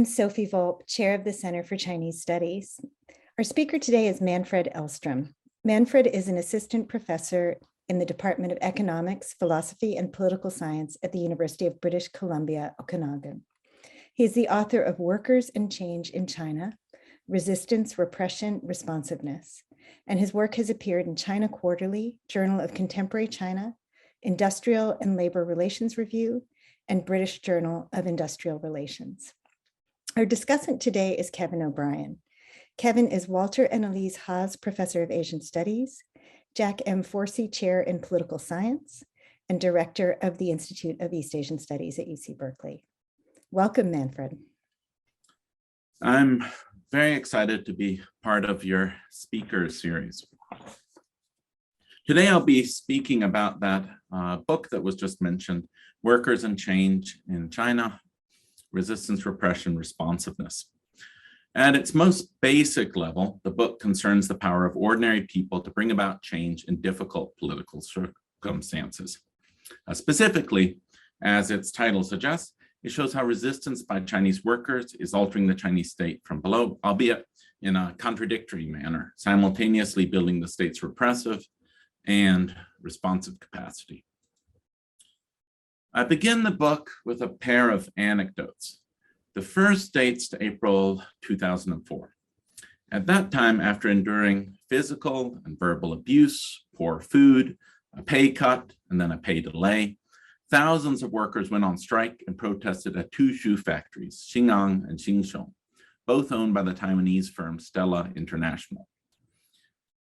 I'm Sophie Volpp, Chair of the Center for Chinese Studies. Our speaker today is Manfred Elfstrom. Manfred is an assistant professor in the Department of Economics, Philosophy, and Political Science at the University of British Columbia, Okanagan. He is the author of Workers and Change in China, Resistance, Repression, Responsiveness, and his work has appeared in China Quarterly, Journal of Contemporary China, Industrial and Labor Relations Review, and British Journal of Industrial Relations. Our discussant today is Kevin O'Brien. Kevin is Walter and Elise Haas Professor of Asian Studies, Jack M. Forsey Chair in Political Science, and Director of the Institute of East Asian Studies at UC Berkeley. Welcome, Manfred. I'm very excited to be part of your speaker series. Today, I'll be speaking about that book that was just mentioned, Workers and Change in China, Resistance, Repression, Responsiveness. At its most basic level, the book concerns the power of ordinary people to bring about change in difficult political circumstances. Specifically, as its title suggests, it shows how resistance by Chinese workers is altering the Chinese state from below, albeit in a contradictory manner, simultaneously building the state's repressive and responsive capacity. I begin the book with a pair of anecdotes. The first dates to April 2004. At that time, after enduring physical and verbal abuse, poor food, a pay cut, and then a pay delay, thousands of workers went on strike and protested at two shoe factories, Xingang and Xinshong, both owned by the Taiwanese firm Stella International.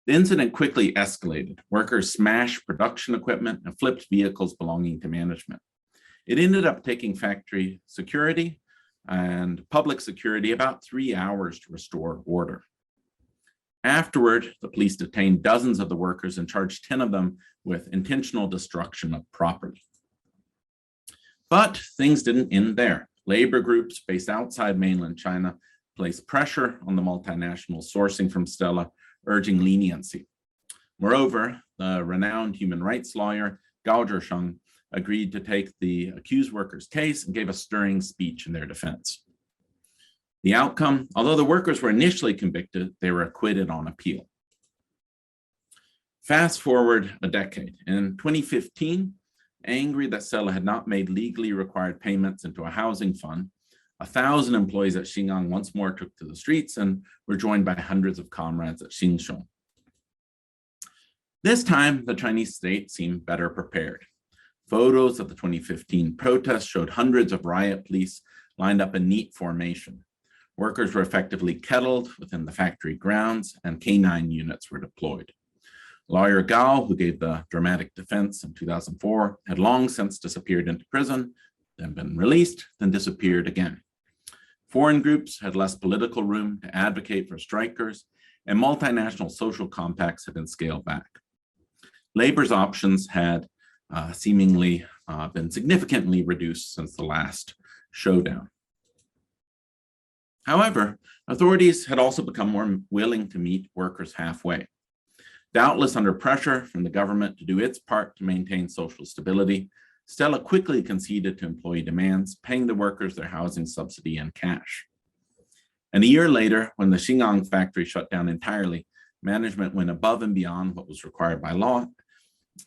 The incident quickly escalated. Workers smashed production equipment and flipped vehicles belonging to management. It ended up taking factory security and public security about 3 hours to restore order. Afterward, the police detained dozens of the workers and charged 10 of them with intentional destruction of property. But things didn't end there. Labor groups based outside mainland China placed pressure on the multinational sourcing from Stella, urging leniency. Moreover, the renowned human rights lawyer Gao Zhisheng agreed to take the accused workers' case and gave a stirring speech in their defense. The outcome, although the workers were initially convicted, they were acquitted on appeal. Fast forward a decade. In 2015, angry that Stella had not made legally required payments into a housing fund, 1,000 employees at Xingang once more took to the streets and were joined by hundreds of comrades at Xinshong. This time, the Chinese state seemed better prepared. Photos of the 2015 protests showed hundreds of riot police lined up in neat formation. Workers were effectively kettled within the factory grounds and K9 units were deployed. Lawyer Gao, who gave the dramatic defense in 2004, had long since disappeared into prison, then been released, then disappeared again. Foreign groups had less political room to advocate for strikers, and multinational social compacts had been scaled back. Labor's options had seemingly been significantly reduced since the last showdown. However, authorities had also become more willing to meet workers halfway. Doubtless under pressure from the government to do its part to maintain social stability, Stella quickly conceded to employee demands, paying the workers their housing subsidy in cash. And a year later, when the Xingang factory shut down entirely, management went above and beyond what was required by law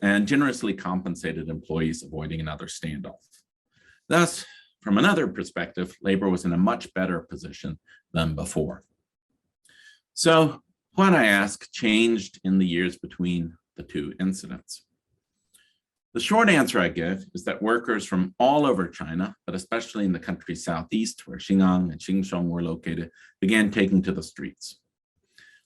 and generously compensated employees avoiding another standoff. Thus, from another perspective, labor was in a much better position than before. So what, I ask, changed in the years between the two incidents? The short answer I give is that workers from all over China, but especially in the country's southeast, where Xingang and Xinshong were located, began taking to the streets.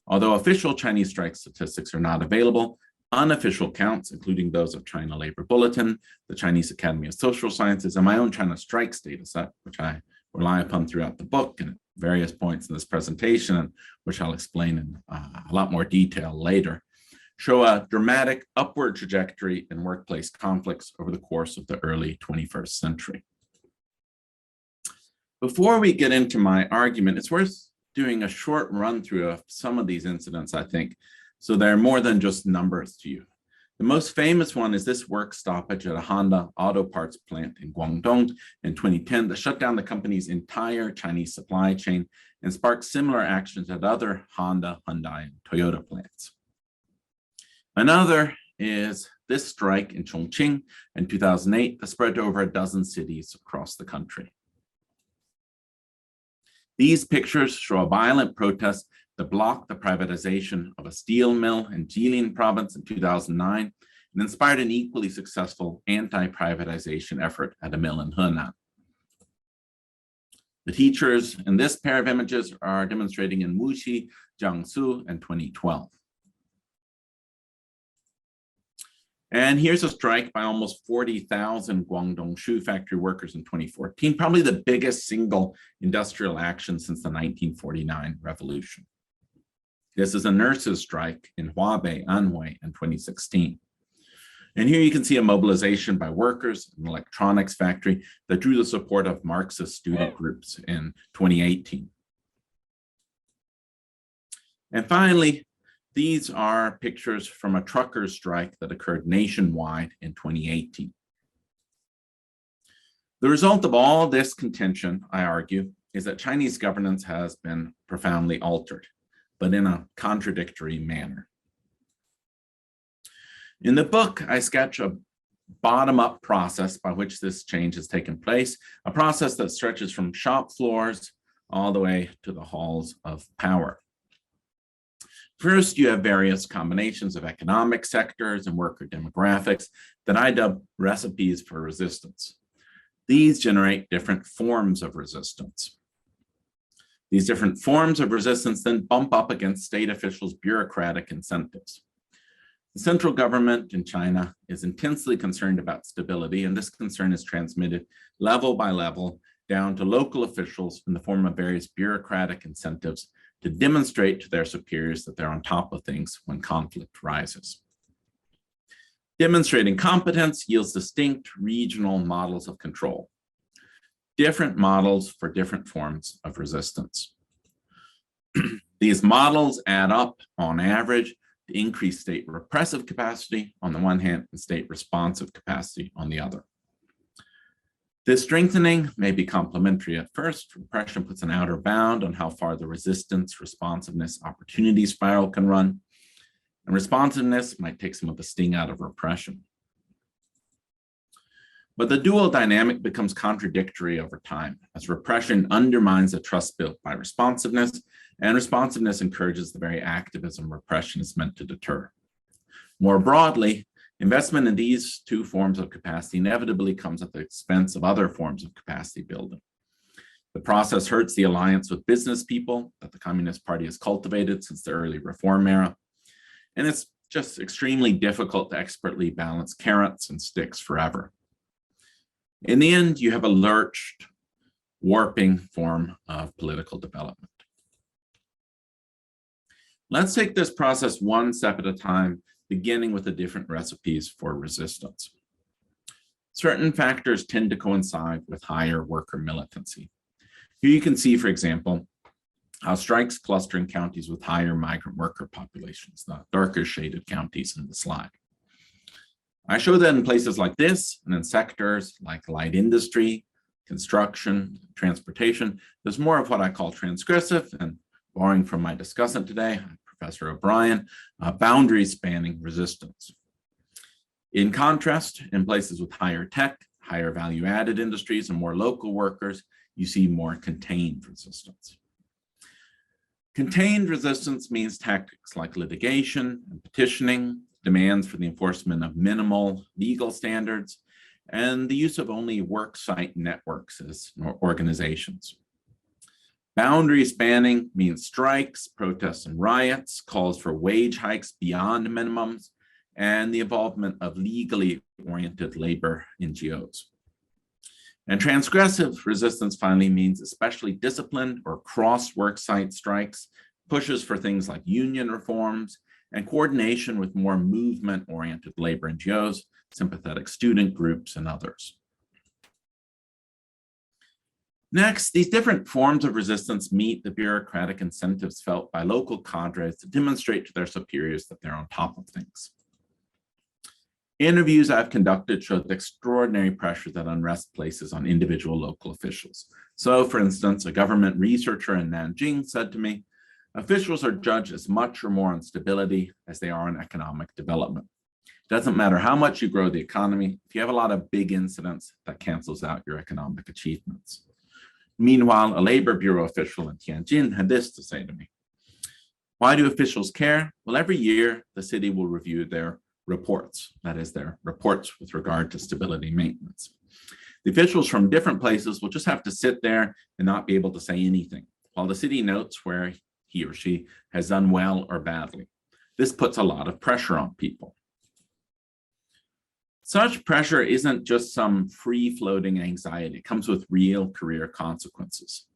Although official Chinese strike statistics are not available, unofficial counts, including those of China Labor Bulletin, the Chinese Academy of Social Sciences, and my own China strikes data set, which I rely upon throughout the book and at various points in this presentation, and which I'll explain in a lot more detail later, show a dramatic upward trajectory in workplace conflicts over the course of the early 21st century. Before we get into my argument, it's worth doing a short run through of some of these incidents, I think, so they're more than just numbers to you. The most famous one is this work stoppage at a Honda auto parts plant in Guangdong in 2010 that shut down the company's entire Chinese supply chain and sparked similar actions at other Honda, Hyundai, and Toyota plants. Another is this strike in Chongqing in 2008 that spread to over a dozen cities across the country. These pictures show a violent protest that blocked the privatization of a steel mill in Jilin province in 2009 and inspired an equally successful anti-privatization effort at a mill in Henan. The teachers in this pair of images are demonstrating in Wuxi, Jiangsu in 2012. And here's a strike by almost 40,000 Guangdong shoe factory workers in 2014, probably the biggest single industrial action since the 1949 revolution. This is a nurses' strike in Huabei, Anhui in 2016. And here you can see a mobilization by workers in an electronics factory that drew the support of Marxist student groups in 2018. And finally, these are pictures from a truckers' strike that occurred nationwide in 2018. The result of all this contention, I argue, is that Chinese governance has been profoundly altered, but in a contradictory manner. In the book, I sketch a bottom-up process by which this change has taken place, a process that stretches from shop floors all the way to the halls of power. First, you have various combinations of economic sectors and worker demographics that I dub recipes for resistance. These generate different forms of resistance. These different forms of resistance then bump up against state officials' bureaucratic incentives. The central government in China is intensely concerned about stability, and this concern is transmitted level by level down to local officials in the form of various bureaucratic incentives to demonstrate to their superiors that they're on top of things when conflict rises. Demonstrating competence yields distinct regional models of control, different models for different forms of resistance. These models add up, on average, to increase state repressive capacity on the one hand and state responsive capacity on the other. This strengthening may be complementary at first. Repression puts an outer bound on how far the resistance, responsiveness, opportunity spiral can run. And responsiveness might take some of the sting out of repression. But the dual dynamic becomes contradictory over time as repression undermines the trust built by responsiveness, and responsiveness encourages the very activism repression is meant to deter. More broadly, investment in these two forms of capacity inevitably comes at the expense of other forms of capacity building. The process hurts the alliance with business people that the Communist Party has cultivated since the early reform era. And it's just extremely difficult to expertly balance carrots and sticks forever. In the end, you have a lurched, warping form of political development. Let's take this process one step at a time, beginning with the different recipes for resistance. Certain factors tend to coincide with higher worker militancy. Here you can see, for example, how strikes cluster in counties with higher migrant worker populations, the darker shaded counties in the slide. I show that in places like this and in sectors like light industry, construction, transportation, there's more of what I call transgressive and, borrowing from my discussant today, Professor O'Brien, boundary spanning resistance. In contrast, in places with higher tech, higher value added industries and more local workers, you see more contained resistance. Contained resistance means tactics like litigation and petitioning, demands for the enforcement of minimal legal standards, and the use of only worksite networks as organizations. Boundary spanning means strikes, protests, and riots, calls for wage hikes beyond minimums, and the involvement of legally oriented labor NGOs. And transgressive resistance finally means especially disciplined or cross worksite strikes, pushes for things like union reforms, and coordination with more movement-oriented labor NGOs, sympathetic student groups, and others. Next, these different forms of resistance meet the bureaucratic incentives felt by local cadres to demonstrate to their superiors that they're on top of things. Interviews I've conducted show the extraordinary pressure that unrest places on individual local officials. So, for instance, a government researcher in Nanjing said to me, officials are judged as much or more on stability as they are on economic development. It doesn't matter how much you grow the economy, if you have a lot of big incidents, that cancels out your economic achievements. Meanwhile, a Labor Bureau official in Tianjin had this to say to me. Why do officials care? Well, every year, the city will review their reports, that is, their reports with regard to stability maintenance. The officials from different places will just have to sit there and not be able to say anything, while the city notes where he or she has done well or badly. This puts a lot of pressure on people. Such pressure isn't just some free-floating anxiety. It comes with real career consequences.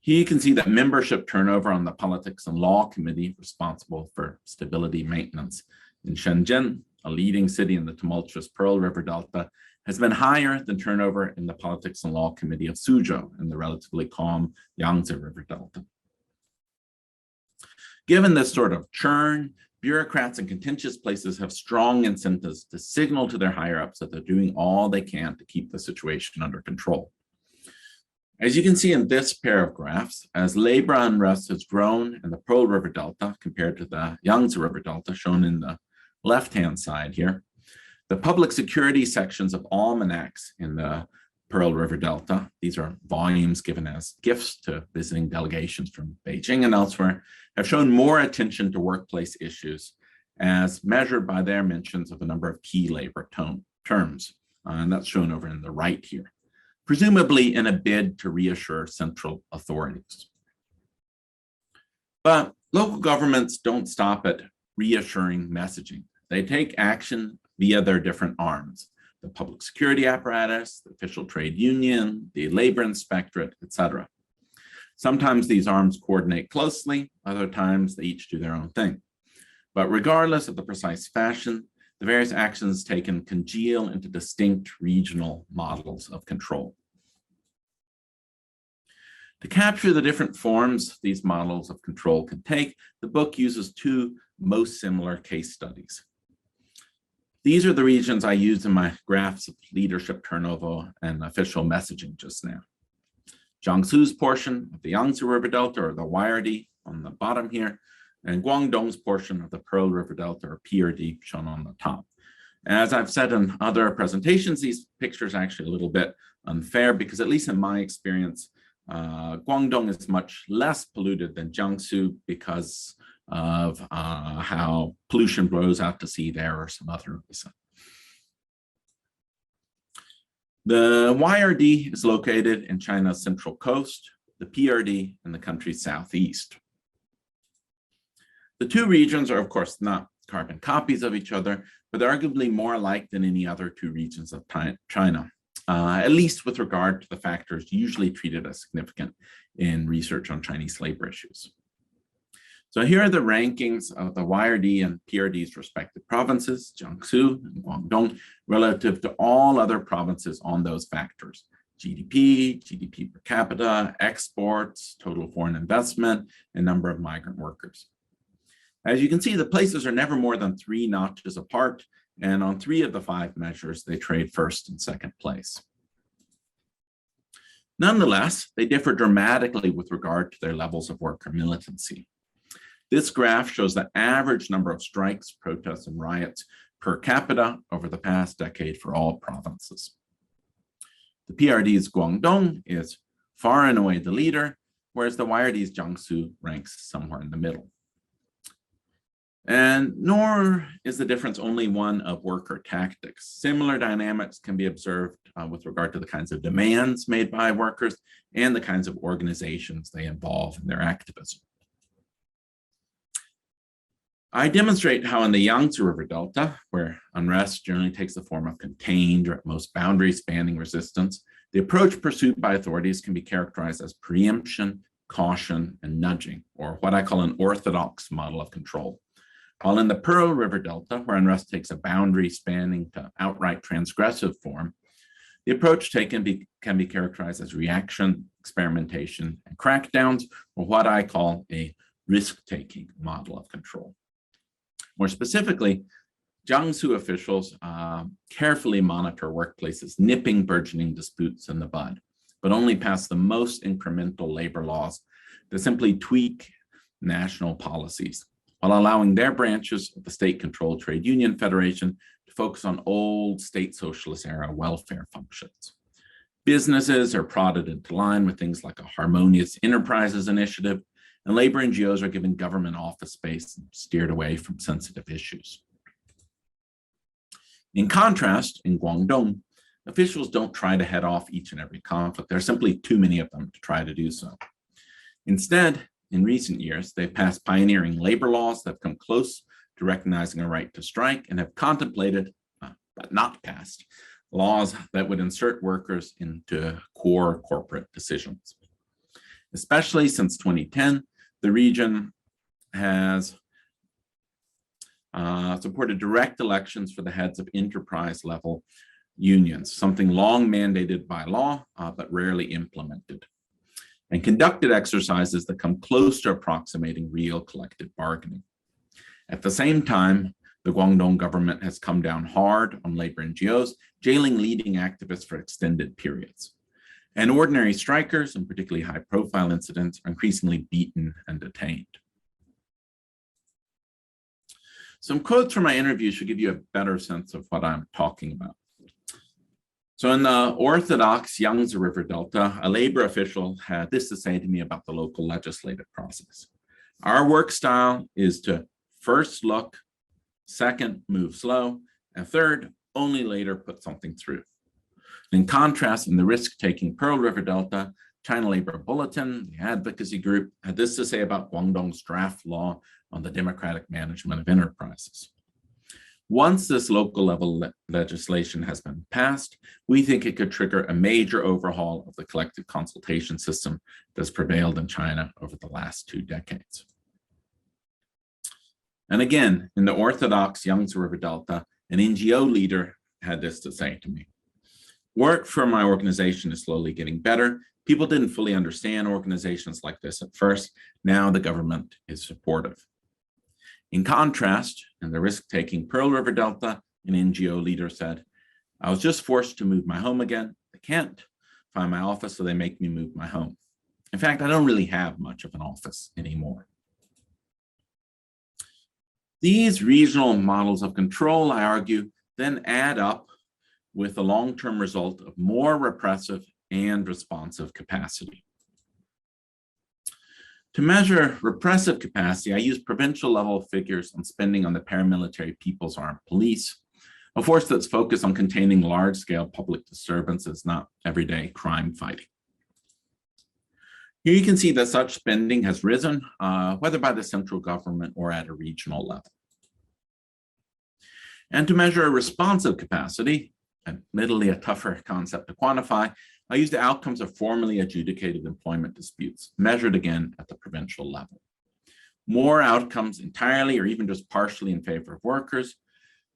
Here you can see that membership turnover on the Politics and Law Committee responsible for stability maintenance in Shenzhen, a leading city in the tumultuous Pearl River Delta, has been higher than turnover in the Politics and Law Committee of Suzhou in the relatively calm Yangtze River Delta. Given this sort of churn, bureaucrats in contentious places have strong incentives to signal to their higher-ups that they're doing all they can to keep the situation under control. As you can see in this pair of graphs, as labor unrest has grown in the Pearl River Delta compared to the Yangtze River Delta, shown in the left-hand side here, the public security sections of almanacs in the Pearl River Delta, these are volumes given as gifts to visiting delegations from Beijing and elsewhere, have shown more attention to workplace issues as measured by their mentions of a number of key labor terms. And that's shown over in the right here, presumably in a bid to reassure central authorities. But local governments don't stop at reassuring messaging. They take action via their different arms, the public security apparatus, the official trade union, the labor inspectorate, etc. Sometimes these arms coordinate closely, other times they each do their own thing. But regardless of the precise fashion, the various actions taken congeal into distinct regional models of control. To capture the different forms these models of control can take, the book uses two most similar case studies. These are the regions I used in my graphs of leadership turnover and official messaging just now. Jiangsu's portion of the Yangtze River Delta, or the YRD, on the bottom here, and Guangdong's portion of the Pearl River Delta, or PRD, shown on the top. As I've said in other presentations, these pictures are actually a little bit unfair because, at least in my experience, Guangdong is much less polluted than Jiangsu because of how pollution blows out to sea there or some other reason. The YRD is located in China's central coast, the PRD in the country's southeast. The two regions are, of course, not carbon copies of each other, but they're arguably more alike than any other two regions of China, at least with regard to the factors usually treated as significant in research on Chinese labor issues. So here are the rankings of the YRD and PRD's respective provinces, Jiangsu and Guangdong, relative to all other provinces on those factors: GDP, GDP per capita, exports, total foreign investment, and number of migrant workers. As you can see, the places are never more than 3 notches apart, and on 3 of the 5 measures, they trade first and second place. Nonetheless, they differ dramatically with regard to their levels of worker militancy. This graph shows the average number of strikes, protests, and riots per capita over the past decade for all provinces. The PRD's Guangdong is far and away the leader, whereas the YRD's Jiangsu ranks somewhere in the middle. And nor is the difference only one of worker tactics. Similar dynamics can be observed with regard to the kinds of demands made by workers and the kinds of organizations they involve in their activism. I demonstrate how in the Yangtze River Delta, where unrest generally takes the form of contained or at most boundary-spanning resistance, the approach pursued by authorities can be characterized as preemption, caution, and nudging, or what I call an orthodox model of control. While in the Pearl River Delta, where unrest takes a boundary-spanning to outright transgressive form, the approach taken can be characterized as reaction, experimentation, and crackdowns, or what I call a risk-taking model of control. More specifically, Jiangsu officials carefully monitor workplaces, nipping burgeoning disputes in the bud, but only pass the most incremental labor laws that simply tweak national policies, while allowing their branches of the state-controlled trade union federation to focus on old state socialist era welfare functions. Businesses are prodded into line with things like a harmonious enterprises initiative, and labor NGOs are given government office space and steered away from sensitive issues. In contrast, in Guangdong, officials don't try to head off each and every conflict. There are simply too many of them to try to do so. Instead, in recent years, they've passed pioneering labor laws that have come close to recognizing a right to strike and have contemplated, but not passed, laws that would insert workers into core corporate decisions. Especially since 2010, the region has supported direct elections for the heads of enterprise level unions, something long mandated by law, but rarely implemented, and conducted exercises that come close to approximating real collective bargaining. At the same time, the Guangdong government has come down hard on labor NGOs, jailing leading activists for extended periods. And ordinary strikers, and particularly high-profile incidents, are increasingly beaten and detained. Some quotes from my interview should give you a better sense of what I'm talking about. So in the orthodox Yangtze River Delta, a labor official had this to say to me about the local legislative process. Our work style is to first look, second, move slow, and third, only later put something through. In contrast, in the risk-taking Pearl River Delta, China Labor Bulletin, the advocacy group, had this to say about Guangdong's draft law on the democratic management of enterprises. Once this local level legislation has been passed, we think it could trigger a major overhaul of the collective consultation system that's prevailed in China over the last 2 decades. And again, in the orthodox Yangtze River Delta, an NGO leader had this to say to me. Work for my organization is slowly getting better. People didn't fully understand organizations like this at first. Now the government is supportive. In contrast, in the risk-taking Pearl River Delta, an NGO leader said, I was just forced to move my home again. I can't find my office, so they make me move my home. In fact, I don't really have much of an office anymore. These regional models of control, I argue, then add up with the long-term result of more repressive and responsive capacity. To measure repressive capacity, I use provincial level figures on spending on the paramilitary People's Armed Police, a force that's focused on containing large-scale public disturbances, not everyday crime fighting. Here you can see that such spending has risen, whether by the central government or at a regional level. And to measure a responsive capacity, admittedly a tougher concept to quantify, I use the outcomes of formally adjudicated employment disputes, measured again at the provincial level. More outcomes entirely or even just partially in favor of workers,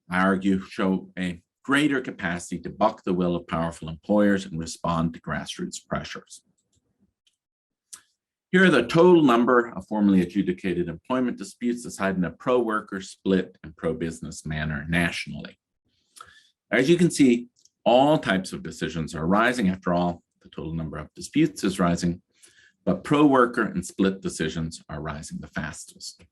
I argue, show a greater capacity to buck the will of powerful employers and respond to grassroots pressures. Here are the total number of formally adjudicated employment disputes decided in a pro-worker, split, and pro-business manner nationally. As you can see, all types of decisions are rising. After all, the total number of disputes is rising, but pro-worker and split decisions are rising the fastest.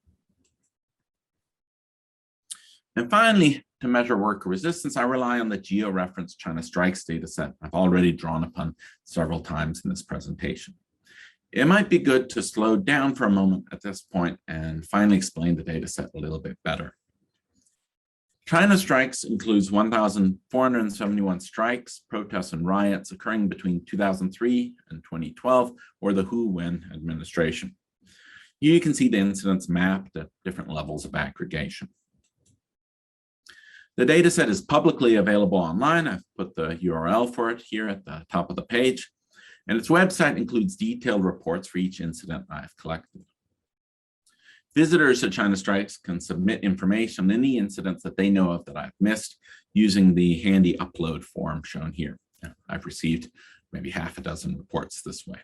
And finally, to measure worker resistance, I rely on the geo-referenced China strikes dataset I've already drawn upon several times in this presentation. It might be good to slow down for a moment at this point and finally explain the dataset a little bit better. China strikes includes 1,471 strikes, protests, and riots occurring between 2003 and 2012, or the Hu-Wen administration. Here you can see the incidents mapped at different levels of aggregation. The dataset is publicly available online. I've put the URL for it here at the top of the page, and its website includes detailed reports for each incident I've collected. Visitors to China strikes can submit information on any incidents that they know of that I've missed using the handy upload form shown here. I've received maybe half a dozen reports this way.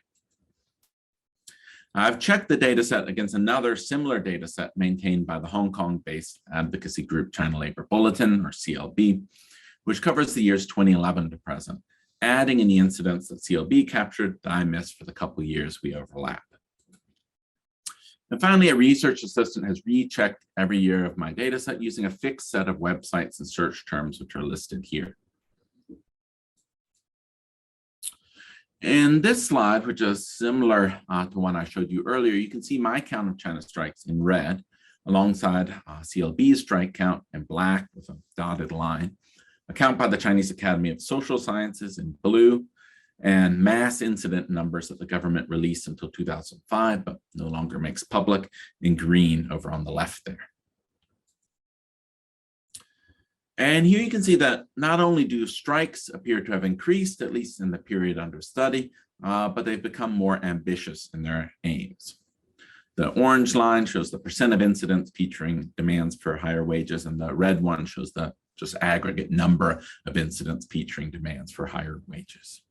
I've checked the data set against another similar data set maintained by the Hong Kong-based advocacy group China Labor Bulletin, or CLB, which covers the years 2011 to present, adding in the incidents that CLB captured that I missed for the couple years we overlap. And finally, a research assistant has rechecked every year of my data set using a fixed set of websites and search terms, which are listed here. In this slide, which is similar to one I showed you earlier, you can see my count of China strikes in red, alongside CLB's strike count in black with a dotted line, a count by the Chinese Academy of Social Sciences in blue, and mass incident numbers that the government released until 2005, but no longer makes public, in green over on the left there. And here you can see that not only do strikes appear to have increased, at least in the period under study, but they've become more ambitious in their aims. The orange line shows the percent of incidents featuring demands for higher wages, and the red one shows the just aggregate number of incidents featuring demands for higher wages.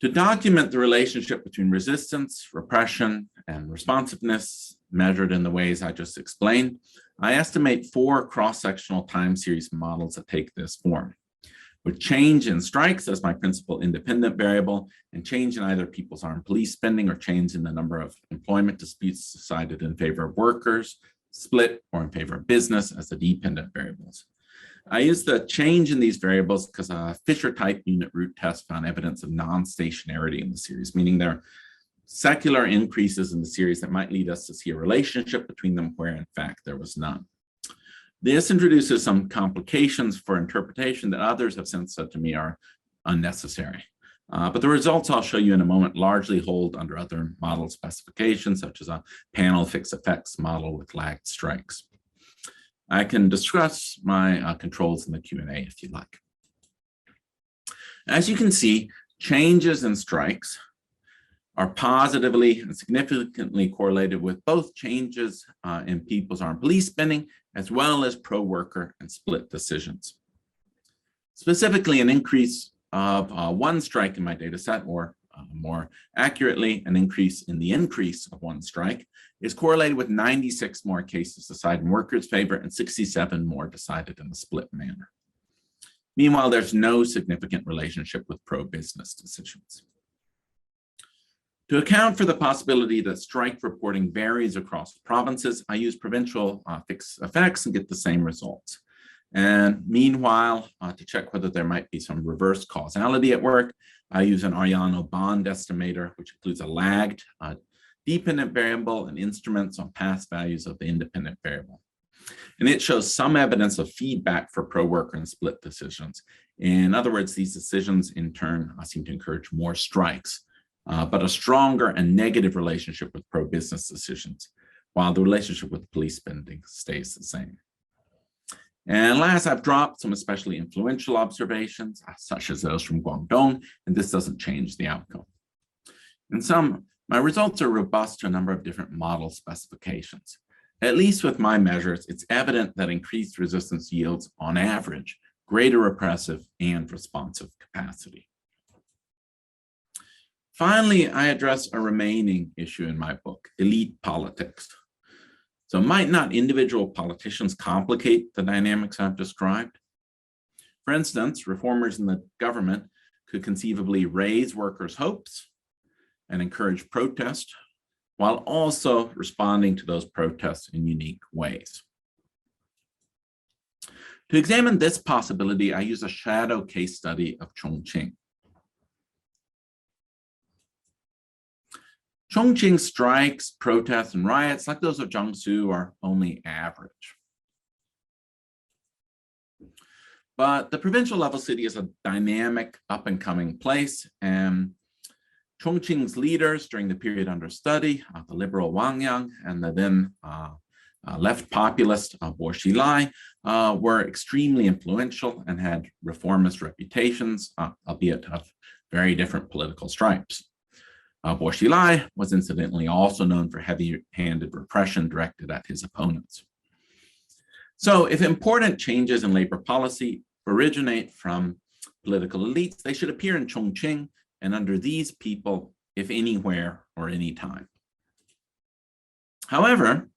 To document the relationship between resistance, repression, and responsiveness measured in the ways I just explained, I estimate 4 cross-sectional time series models that take this form, with change in strikes as my principal independent variable, and change in either people's armed police spending or change in the number of employment disputes decided in favor of workers, split, or in favor of business as the dependent variables. I use the change in these variables because a Fisher type unit root test found evidence of non-stationarity in the series, meaning there are secular increases in the series that might lead us to see a relationship between them where in fact there was none. This introduces some complications for interpretation that others have since said to me are unnecessary. But the results I'll show you in a moment largely hold under other model specifications, such as a panel fixed effects model with lagged strikes. I can discuss my controls in the Q&A if you'd like. As you can see, changes in strikes are positively and significantly correlated with both changes in people's armed police spending, as well as pro-worker and split decisions. Specifically, an increase of 1 strike in my data set, or more accurately, an increase in the increase of 1 strike, is correlated with 96 more cases decided in workers' favor and 67 more decided in a split manner. Meanwhile, there's no significant relationship with pro-business decisions. To account for the possibility that strike reporting varies across provinces, I use provincial fixed effects and get the same results. And meanwhile, to check whether there might be some reverse causality at work, I use an Ariano bond estimator, which includes a lagged dependent variable and instruments on past values of the independent variable. And it shows some evidence of feedback for pro-worker and split decisions. In other words, these decisions in turn seem to encourage more strikes, but a stronger and negative relationship with pro-business decisions, while the relationship with police spending stays the same. And last, I've dropped some especially influential observations, such as those from Guangdong, and this doesn't change the outcome. In sum, my results are robust to a number of different model specifications. At least with my measures, it's evident that increased resistance yields, on average, greater repressive and responsive capacity. Finally, I address a remaining issue in my book, elite politics. So might not individual politicians complicate the dynamics I've described? For instance, reformers in the government could conceivably raise workers' hopes and encourage protest, while also responding to those protests in unique ways. To examine this possibility, I use a shadow case study of Chongqing. Chongqing strikes, protests, and riots, like those of Jiangsu, are only average. But the provincial level city is a dynamic, up-and-coming place, and Chongqing's leaders during the period under study, the liberal Wang Yang and the then left populist Bo Xilai, were extremely influential and had reformist reputations, albeit of very different political stripes. Bo Xilai was incidentally also known for heavy-handed repression directed at his opponents. So if important changes in labor policy originate from political elites, they should appear in Chongqing, and under these people, if anywhere or anytime. However,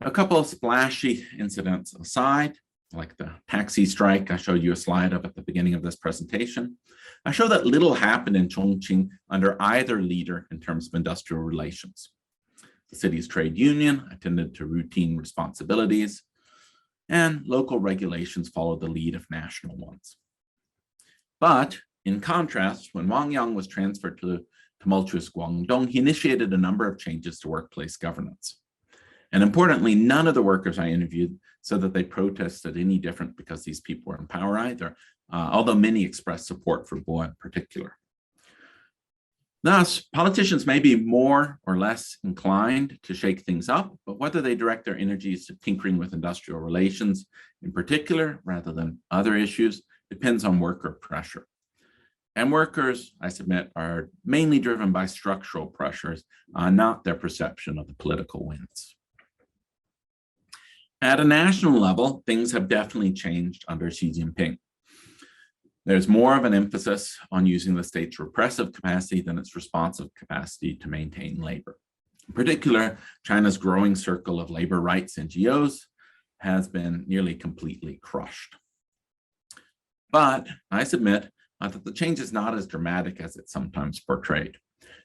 a couple of splashy incidents aside, like the taxi strike I showed you a slide of at the beginning of this presentation, I show that little happened in Chongqing under either leader in terms of industrial relations. The city's trade union attended to routine responsibilities, and local regulations followed the lead of national ones. But in contrast, when Wang Yang was transferred to tumultuous Guangdong, he initiated a number of changes to workplace governance. And importantly, none of the workers I interviewed said that they protested any different because these people were in power either, although many expressed support for Bo in particular. Thus, politicians may be more or less inclined to shake things up, but whether they direct their energies to tinkering with industrial relations in particular, rather than other issues, depends on worker pressure. And workers, I submit, are mainly driven by structural pressures, not their perception of the political winds. At a national level, things have definitely changed under Xi Jinping. There's more of an emphasis on using the state's repressive capacity than its responsive capacity to maintain labor. In particular, China's growing circle of labor rights NGOs has been nearly completely crushed. But I submit that the change is not as dramatic as it's sometimes portrayed.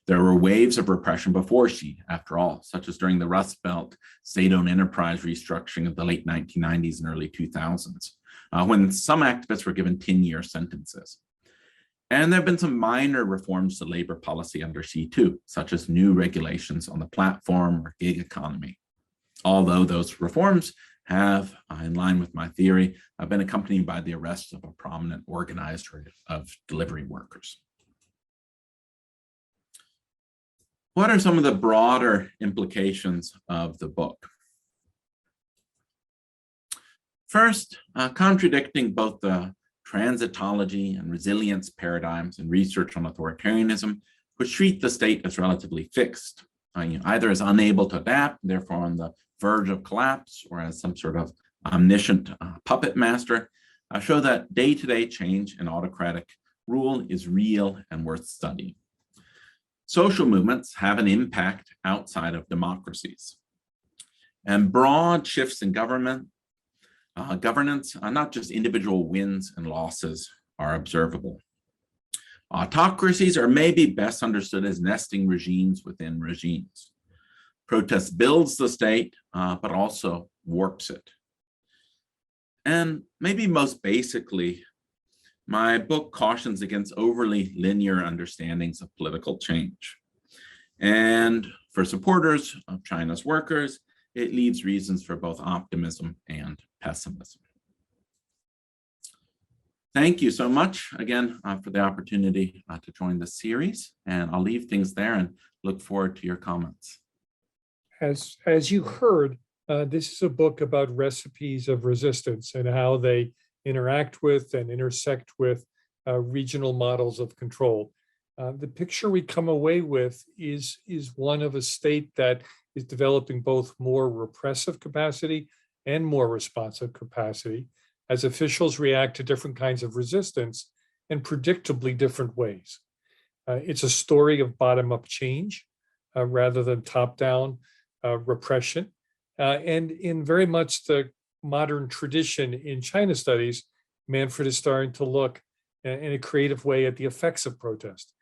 There were waves of repression before Xi, after all, such as during the Rust Belt state-owned enterprise restructuring of the late 1990s and early 2000s, when some activists were given 10-year sentences. And there have been some minor reforms to labor policy under Xi too, such as new regulations on the platform or gig economy. Although those reforms have, in line with my theory, been accompanied by the arrest of a prominent organizer of delivery workers. What are some of the broader implications of the book? First, contradicting both the transitology and resilience paradigms in research on authoritarianism, which treat the state as relatively fixed, either as unable to adapt, therefore on the verge of collapse, or as some sort of omniscient puppet master, show that day-to-day change in autocratic rule is real and worth studying. Social movements have an impact outside of democracies. And broad shifts in governance, not just individual wins and losses, are observable. Autocracies are maybe best understood as nesting regimes within regimes. Protest builds the state, but also warps it. And maybe most basically, my book cautions against overly linear understandings of political change. And for supporters of China's workers, it leaves reasons for both optimism and pessimism. Thank you so much again for the opportunity to join this series, and I'll leave things there and look forward to your comments. As you heard, this is a book about recipes of resistance and how they interact with and intersect with regional models of control. The picture we come away with is one of a state that is developing both more repressive capacity and more responsive capacity as officials react to different kinds of resistance in predictably different ways. It's a story of bottom-up change rather than top-down repression. And in very much the modern tradition in China studies, Manfred is starting to look in a creative way at the effects of protest,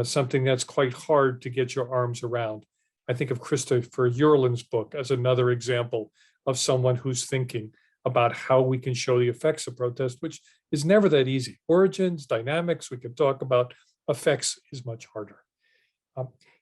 something that's quite hard to get your arms around. I think of Christopher Urland's book as another example of someone who's thinking about how we can show the effects of protest, which is never that easy. Origins, dynamics, we can talk about. Effects is much harder.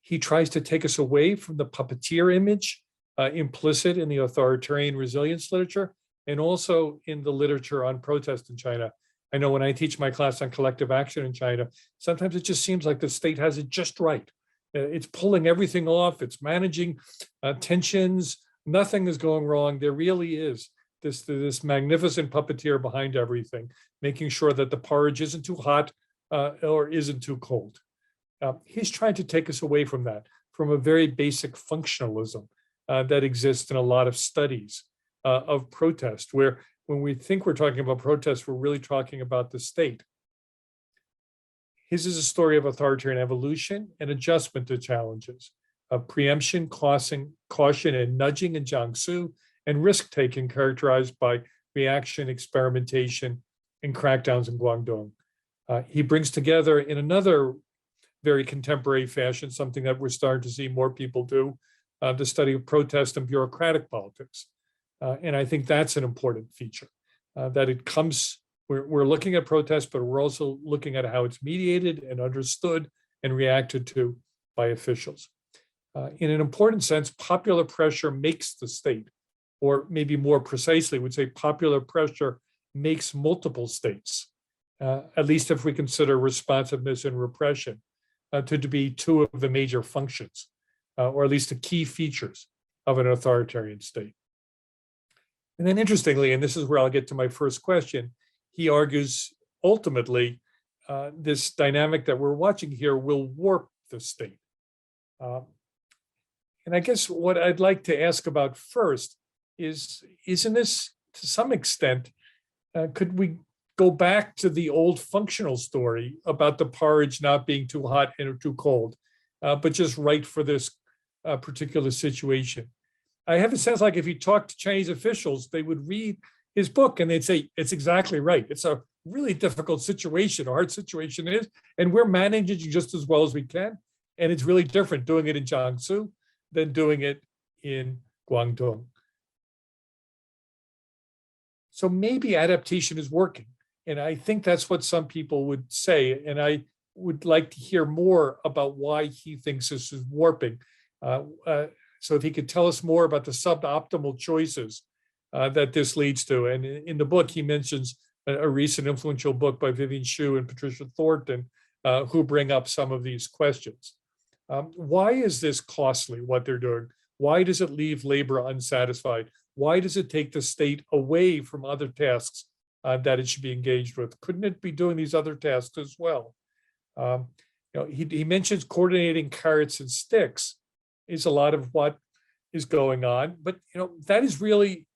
He tries to take us away from the puppeteer image implicit in the authoritarian resilience literature and also in the literature on protest in China. I know when I teach my class on collective action in China, sometimes it just seems like the state has it just right. It's pulling everything off. It's managing tensions. Nothing is going wrong. There really is this magnificent puppeteer behind everything, making sure that the porridge isn't too hot or isn't too cold. He's trying to take us away from that, from a very basic functionalism that exists in a lot of studies of protest, where when we think we're talking about protest, we're really talking about the state. His is a story of authoritarian evolution and adjustment to challenges, of preemption, caution, and nudging in Jiangsu, and risk-taking characterized by reaction, experimentation, and crackdowns in Guangdong. He brings together in another very contemporary fashion, something that we're starting to see more people do, the study of protest and bureaucratic politics. And I think that's an important feature, that it comes, we're looking at protest, but we're also looking at how it's mediated and understood and reacted to by officials. In an important sense, popular pressure makes the state, or maybe more precisely, would say popular pressure makes multiple states, at least if we consider responsiveness and repression to be two of the major functions, or at least the key features of an authoritarian state. And then interestingly, and this is where I'll get to my first question, he argues ultimately this dynamic that we're watching here will warp the state. And I guess what I'd like to ask about first is, isn't this to some extent, could we go back to the old functional story about the porridge not being too hot and too cold, but just right for this particular situation? I have a sense like if you talk to Chinese officials, they would read his book and they'd say, it's exactly right. It's a really difficult situation, a hard situation it is, and we're managing just as well as we can. And it's really different doing it in Jiangsu than doing it in Guangdong. So maybe adaptation is working. And I think that's what some people would say. And I would like to hear more about why he thinks this is warping. So if he could tell us more about the suboptimal choices that this leads to. And in the book, he mentions a recent influential book by Vivian Hsu and Patricia Thornton, who bring up some of these questions. Why is this costly, what they're doing? Why does it leave labor unsatisfied? Why does it take the state away from other tasks that it should be engaged with? Couldn't it be doing these other tasks as well? He mentions coordinating carrots and sticks is a lot of what is going on, but that is really,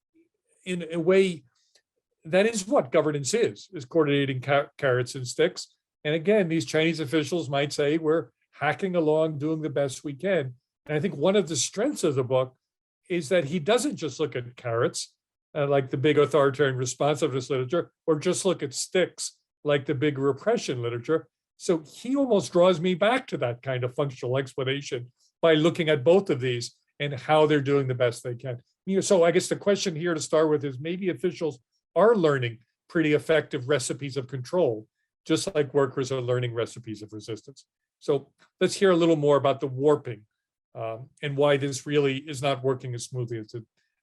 in a way, that is what governance is coordinating carrots and sticks. And again, these Chinese officials might say we're hacking along, doing the best we can. And I think one of the strengths of the book is that he doesn't just look at carrots, like the big authoritarian responsiveness literature, or just look at sticks, like the big repression literature. So he almost draws me back to that kind of functional explanation by looking at both of these and how they're doing the best they can. So I guess the question here to start with is maybe officials are learning pretty effective recipes of control, just like workers are learning recipes of resistance. So let's hear a little more about the warping and why this really is not working as smoothly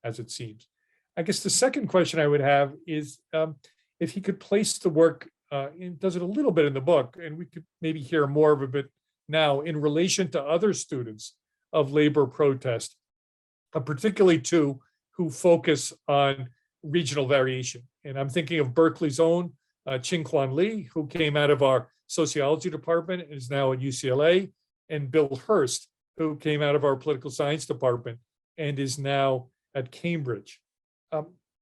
as it seems. I guess the second question I would have is if he could place the work, does it a little bit in the book, and we could maybe hear more of a bit now in relation to other students of labor protest, particularly two who focus on regional variation. And I'm thinking of Berkeley's own Qingquan Li, who came out of our sociology department and is now at UCLA, and Bill Hurst, who came out of our political science department and is now at Cambridge.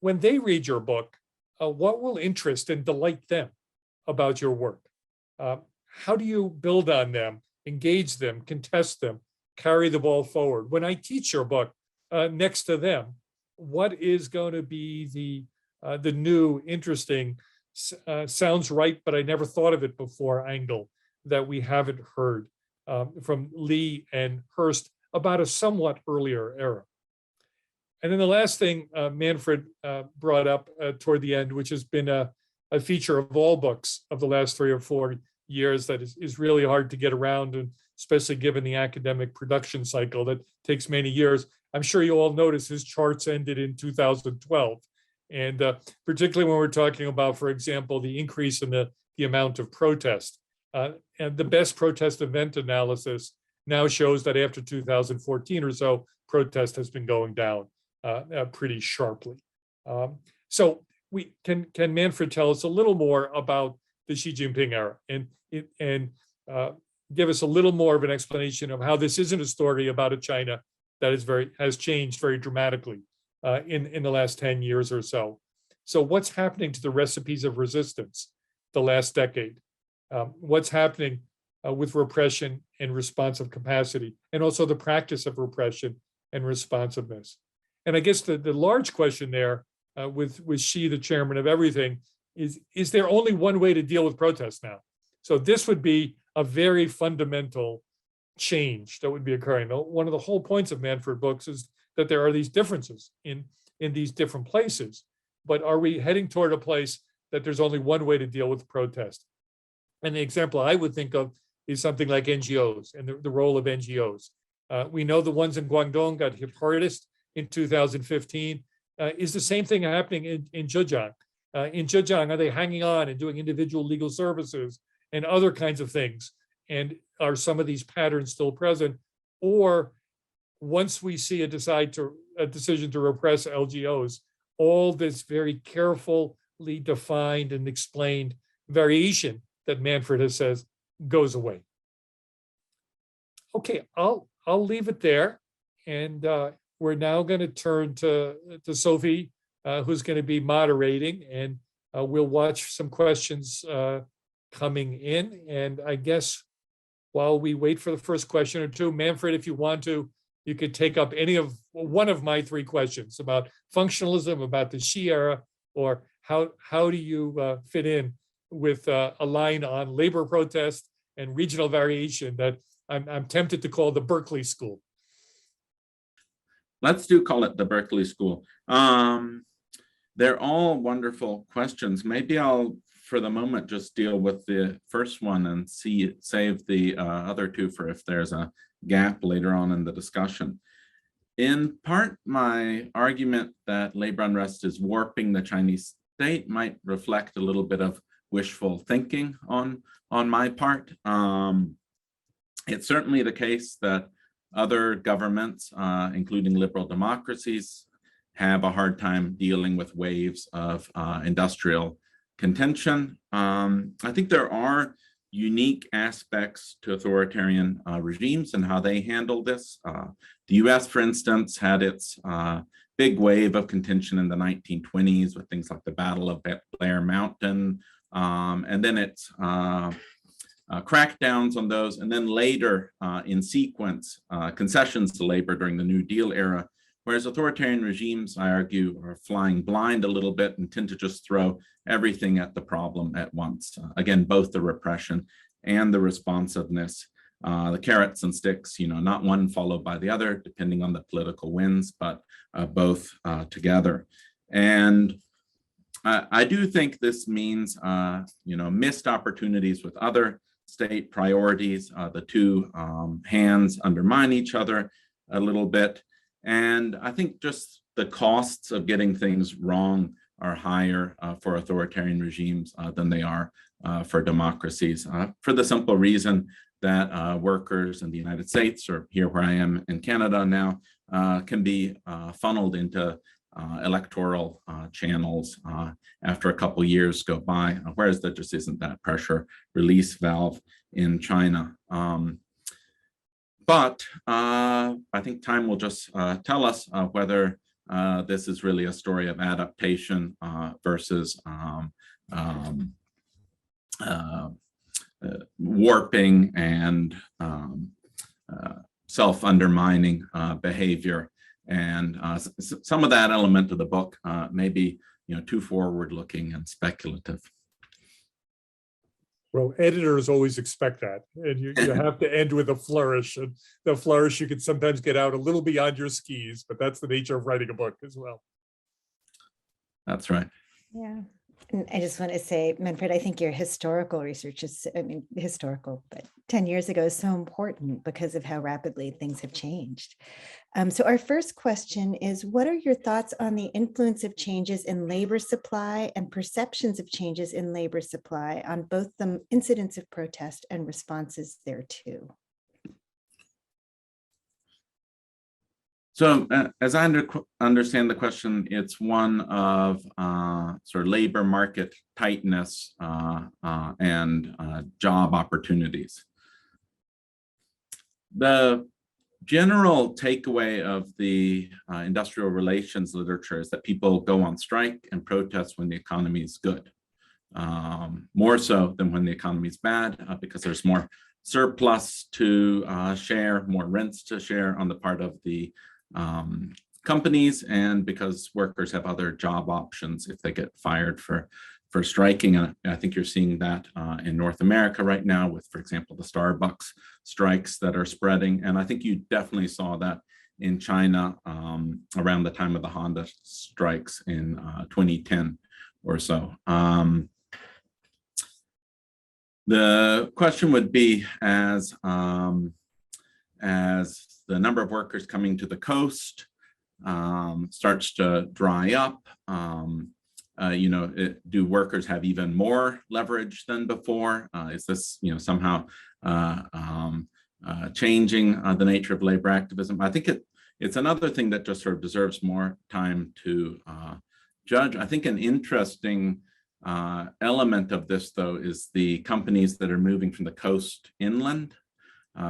When they read your book, what will interest and delight them about your work? How do you build on them, engage them, contest them, carry the ball forward? When I teach your book next to them, what is going to be the new, interesting, sounds right, but I never thought of it before angle that we haven't heard from Lee and Hurst about a somewhat earlier era? And then the last thing Manfred brought up toward the end, which has been a feature of all books of the last 3 or 4 years that is really hard to get around, and especially given the academic production cycle that takes many years. I'm sure you all noticed his charts ended in 2012. And particularly when we're talking about, for example, the increase in the amount of protest. And the best protest event analysis now shows that after 2014 or so, protest has been going down pretty sharply. So can Manfred tell us a little more about the Xi Jinping era and give us a little more of an explanation of how this isn't a story about a China that has changed very dramatically in the last 10 years or so. So what's happening to the recipes of resistance the last decade? what's happening with repression and responsive capacity, and also the practice of repression and responsiveness. And I guess the large question there, with Xi, the chairman of everything, is there only one way to deal with protests now? So this would be a very fundamental change that would be occurring. One of the whole points of Manfred books is that there are these differences in these different places, but are we heading toward a place that there's only one way to deal with protest? And the example I would think of is something like NGOs and the role of NGOs. We know the ones in Guangdong got hit hardest in 2015. Is the same thing happening in Zhejiang? In Zhejiang, are they hanging on and doing individual legal services and other kinds of things? And are some of these patterns still present? Or once we see a decision to repress LGOs, all this very carefully defined and explained variation that Manfred has says goes away. Okay, I'll leave it there, and we're now going to turn to Sophie, who's going to be moderating, and we'll watch some questions coming in. And I guess while we wait for the first question or two, Manfred, if you want to, you could take up one of my three questions about functionalism, about the Xi era, or how do you fit in with a line on labor protest and regional variation that I'm tempted to call the Berkeley School. Let's call it the Berkeley School. They're all wonderful questions. Maybe I'll, for the moment, just deal with the first one and save the other two for if there's a gap later on in the discussion. In part, my argument that labor unrest is warping the Chinese state might reflect a little bit of wishful thinking on my part. It's certainly the case that other governments, including liberal democracies, have a hard time dealing with waves of industrial contention. I think there are unique aspects to authoritarian regimes and how they handle this. The US, for instance, had its big wave of contention in the 1920s with things like the Battle of Blair Mountain, and then its crackdowns on those, and then later in sequence, concessions to labor during the New Deal era, whereas authoritarian regimes, I argue, are flying blind a little bit and tend to just throw everything at the problem at once. Again, both the repression and the responsiveness, the carrots and sticks, not one followed by the other, depending on the political winds, but both together. And I do think this means, missed opportunities with other state priorities. The two hands undermine each other a little bit. And I think just the costs of getting things wrong are higher for authoritarian regimes than they are for democracies, for the simple reason that workers in the United States, or here where I am in Canada now, can be funneled into electoral channels after a couple years go by, whereas there just isn't that pressure release valve in China. But I think time will just tell us whether this is really a story of adaptation versus warping and self-undermining behavior. And some of that element of the book may be too forward-looking and speculative. Well, editors always expect that, and you have to end with a flourish. And the flourish, you can sometimes get out a little beyond your skis, but that's the nature of writing a book as well. That's right. Yeah. And I just want to say, Manfred, I think your historical research is, historical, but 10 years ago is so important because of how rapidly things have changed. So our first question is, what are your thoughts on the influence of changes in labor supply and perceptions of changes in labor supply on both the incidents of protest and responses thereto? So as I understand the question, it's one of sort of labor market tightness and job opportunities. The general takeaway of the industrial relations literature is that people go on strike and protest when the economy is good. more so than when the economy is bad, because there's more surplus to share, more rents to share on the part of the companies, and because workers have other job options if they get fired for striking. And I think you're seeing that in North America right now with, for example, the Starbucks strikes that are spreading. And I think you definitely saw that in China around the time of the Honda strikes in 2010 or so. The question would be, as the number of workers coming to the coast starts to dry up, do workers have even more leverage than before? Is this, somehow changing the nature of labor activism? I think it's another thing that just sort of deserves more time to judge. I think an interesting element of this, though, is the companies that are moving from the coast inland.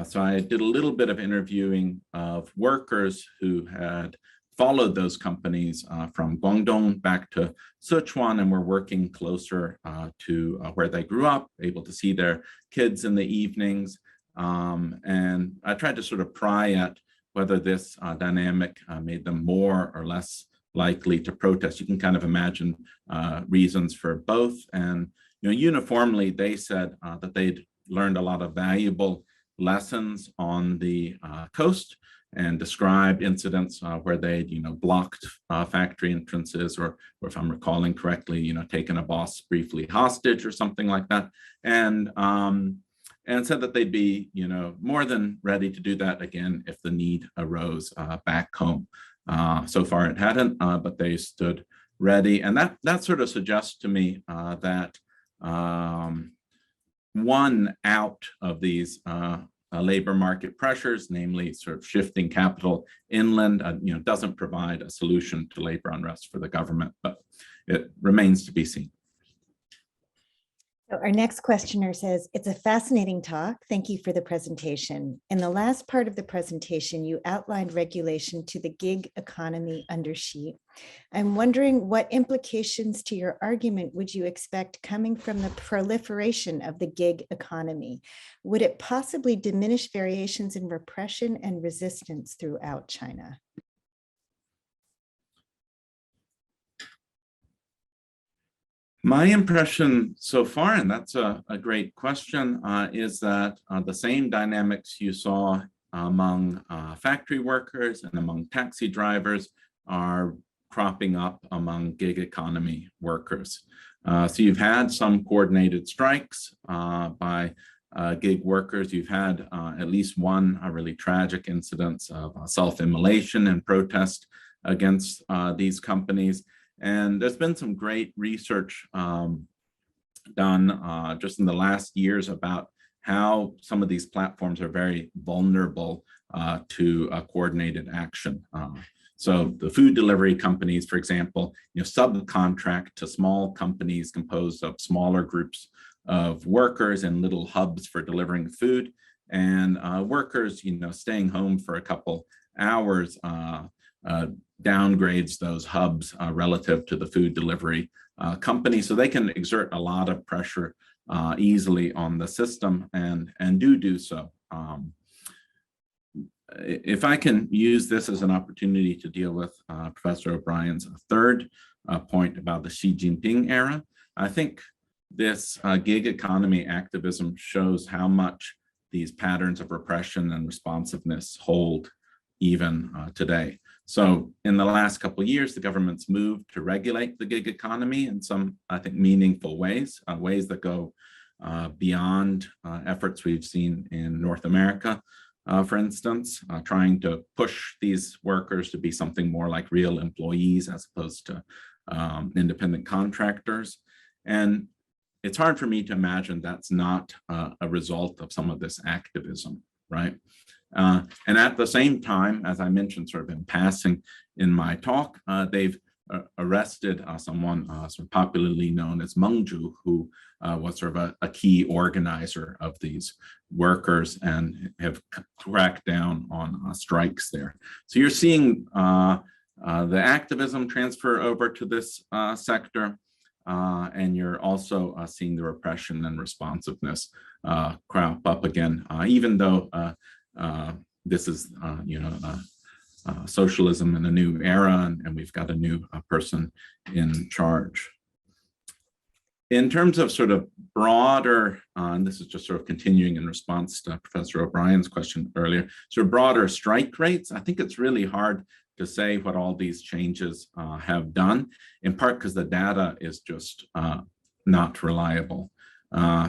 So I did a little bit of interviewing of workers who had followed those companies from Guangdong back to Sichuan, and were working closer to where they grew up, able to see their kids in the evenings. And I tried to sort of pry at whether this dynamic made them more or less likely to protest. You can kind of imagine reasons for both. And uniformly, they said that they'd learned a lot of valuable lessons on the coast, and described incidents where they'd blocked factory entrances, or if I'm recalling correctly, taken a boss briefly hostage or something like that, and said that they'd be more than ready to do that again if the need arose back home. So far it hadn't, but they stood ready. And that sort of suggests to me that one out of these labor market pressures, namely sort of shifting capital inland, doesn't provide a solution to labor unrest for the government, but it remains to be seen. So our next questioner says, it's a fascinating talk. Thank you for the presentation. In the last part of the presentation, you outlined regulation to the gig economy undersheet. I'm wondering what implications to your argument would you expect coming from the proliferation of the gig economy? Would it possibly diminish variations in repression and resistance throughout China? My impression so far, and that's a great question, is that the same dynamics you saw among factory workers and among taxi drivers are cropping up among gig economy workers. So you've had some coordinated strikes by gig workers. You've had at least one really tragic incident of self-immolation and protest against these companies. And there's been some great research done just in the last years about how some of these platforms are very vulnerable to coordinated action. So the food delivery companies, for example, subcontract to small companies composed of smaller groups of workers in little hubs for delivering food. And workers, staying home for a couple hours downgrades those hubs relative to the food delivery company, so they can exert a lot of pressure easily on the system, and do so. If I can use this as an opportunity to deal with Professor O'Brien's third point about the Xi Jinping era, I think this gig economy activism shows how much these patterns of repression and responsiveness hold even today. So in the last couple of years, the government's moved to regulate the gig economy in some, I think, meaningful ways, ways that go beyond efforts we've seen in North America, for instance, trying to push these workers to be something more like real employees as opposed to independent contractors. And it's hard for me to imagine that's not a result of some of this activism, right? And at the same time, as I mentioned sort of in passing in my talk, they've arrested someone sort of popularly known as Meng Zhu, who was sort of a key organizer of these workers and have cracked down on strikes there. So you're seeing the activism transfer over to this sector. and you're also seeing the repression and responsiveness crop up again, even though this is, socialism in a new era, and we've got a new person in charge. In terms of sort of broader, and this is just sort of continuing in response to Professor O'Brien's question earlier, sort of broader strike rates, I think it's really hard to say what all these changes have done, in part because the data is just not reliable.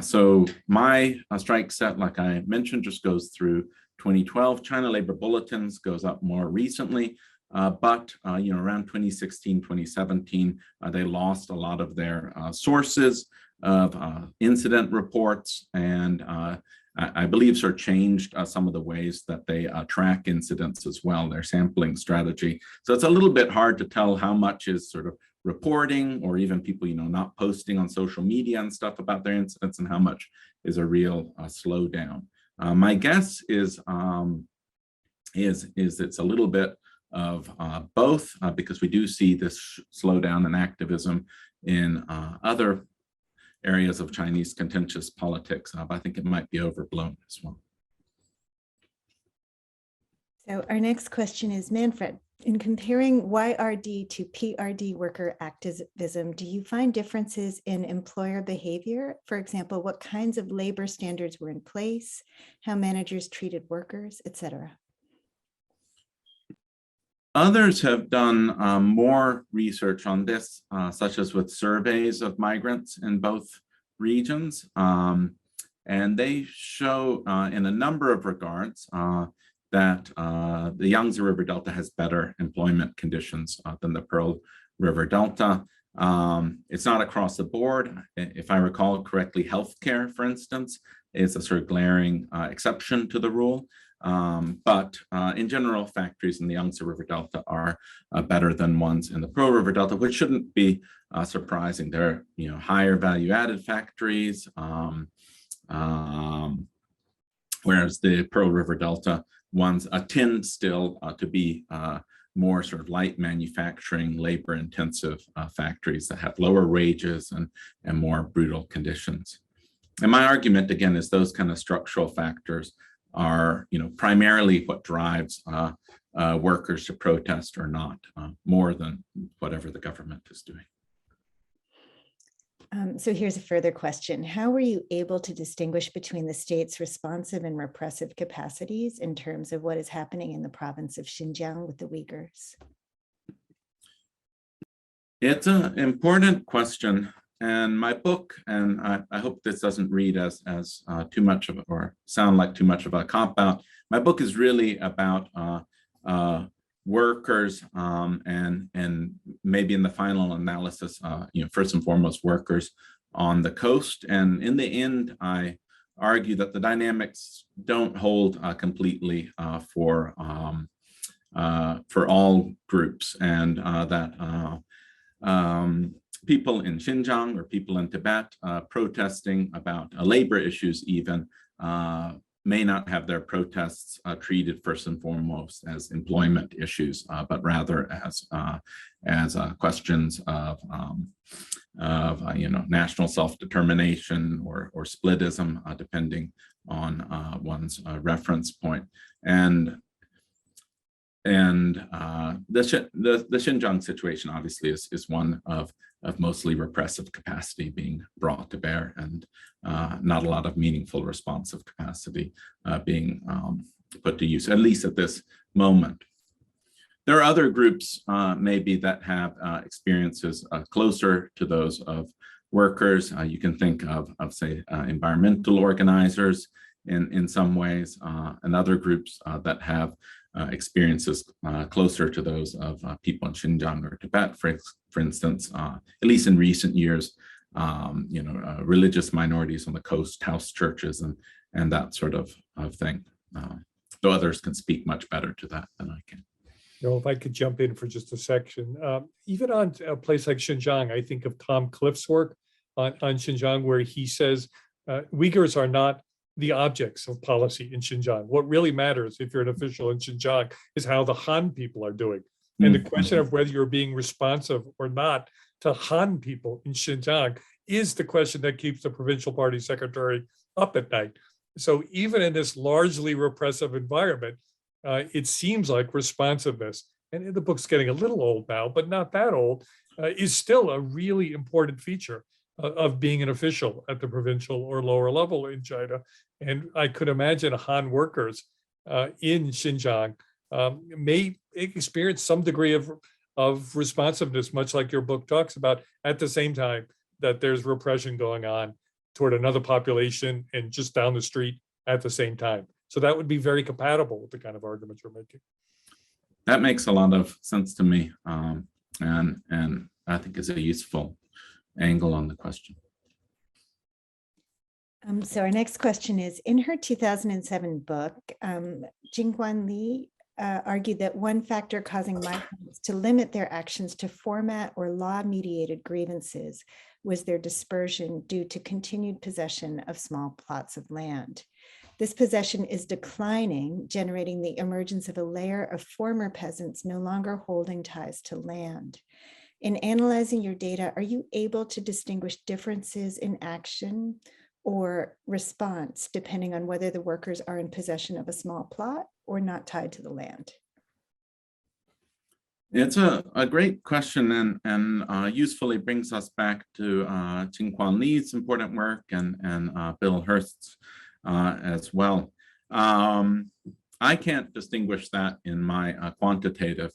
So my strike set, like I mentioned, just goes through 2012. China Labor Bulletins goes up more recently, but around 2016, 2017, they lost a lot of their sources of incident reports, and I believe sort of changed some of the ways that they track incidents as well, their sampling strategy. So it's a little bit hard to tell how much is sort of reporting, or even people not posting on social media and stuff about their incidents, and how much is a real slowdown. My guess is it's a little bit of both, because we do see this slowdown in activism in other areas of Chinese contentious politics, but I think it might be overblown as well. So our next question is, Manfred, in comparing YRD to PRD worker activism, do you find differences in employer behavior? For example, what kinds of labor standards were in place, how managers treated workers, etc.? Others have done more research on this, such as with surveys of migrants in both regions. And they show in a number of regards that the Yangtze River Delta has better employment conditions than the Pearl River Delta. It's not across the board. If I recall correctly, healthcare, for instance, is a sort of glaring exception to the rule. But in general, factories in the Yangtze River Delta are better than ones in the Pearl River Delta, which shouldn't be surprising. They're higher value-added factories, whereas the Pearl River Delta ones tend still to be more sort of light manufacturing, labor-intensive factories that have lower wages and more brutal conditions. And my argument, again, is those kind of structural factors are primarily what drives workers to protest or not, more than whatever the government is doing. So here's a further question. How were you able to distinguish between the state's responsive and repressive capacities in terms of what is happening in the province of Xinjiang with the Uyghurs? It's an important question. And my book, and I hope this doesn't read as too much of, or sound like too much of a cop-out, my book is really about workers and maybe in the final analysis, first and foremost, workers on the coast. And in the end, I argue that the dynamics don't hold completely for all groups, and that people in Xinjiang or people in Tibet protesting about labor issues even may not have their protests treated first and foremost as employment issues, but rather as questions of national self-determination or splitism, depending on one's reference point. And the Xinjiang situation obviously is one of mostly repressive capacity being brought to bear, and not a lot of meaningful responsive capacity being put to use, at least at this moment. There are other groups maybe that have experiences closer to those of workers. You can think of say, environmental organizers in some ways, and other groups that have experiences closer to those of people in Xinjiang or Tibet, for instance, at least in recent years, religious minorities on the coast, house churches, and that sort of thing. Though others can speak much better to that than I can. If I could jump in for just a section, even on a place like Xinjiang, I think of Tom Cliff's work on Xinjiang, where he says Uyghurs are not the objects of policy in Xinjiang. What really matters if you're an official in Xinjiang is how the Han people are doing. And the question of whether you're being responsive or not to Han people in Xinjiang is the question that keeps the provincial party secretary up at night. So even in this largely repressive environment, it seems like responsiveness, and the book's getting a little old now, but not that old, is still a really important feature of being an official at the provincial or lower level in China. And I could imagine Han workers in Xinjiang may experience some degree of responsiveness, much like your book talks about, at the same time that there's repression going on toward another population and just down the street at the same time. So that would be very compatible with the kind of arguments you're making. That makes a lot of sense to me, and I think is a useful angle on the question. So our next question is, in her 2007 book, Jingguan Li argued that one factor causing migrants to limit their actions to format or law-mediated grievances was their dispersion due to continued possession of small plots of land. This possession is declining, generating the emergence of a layer of former peasants no longer holding ties to land. In analyzing your data, are you able to distinguish differences in action or response depending on whether the workers are in possession of a small plot or not tied to the land? It's a great question, and usefully brings us back to Jingguan Li's important work and Bill Hurst's as well. I can't distinguish that in my quantitative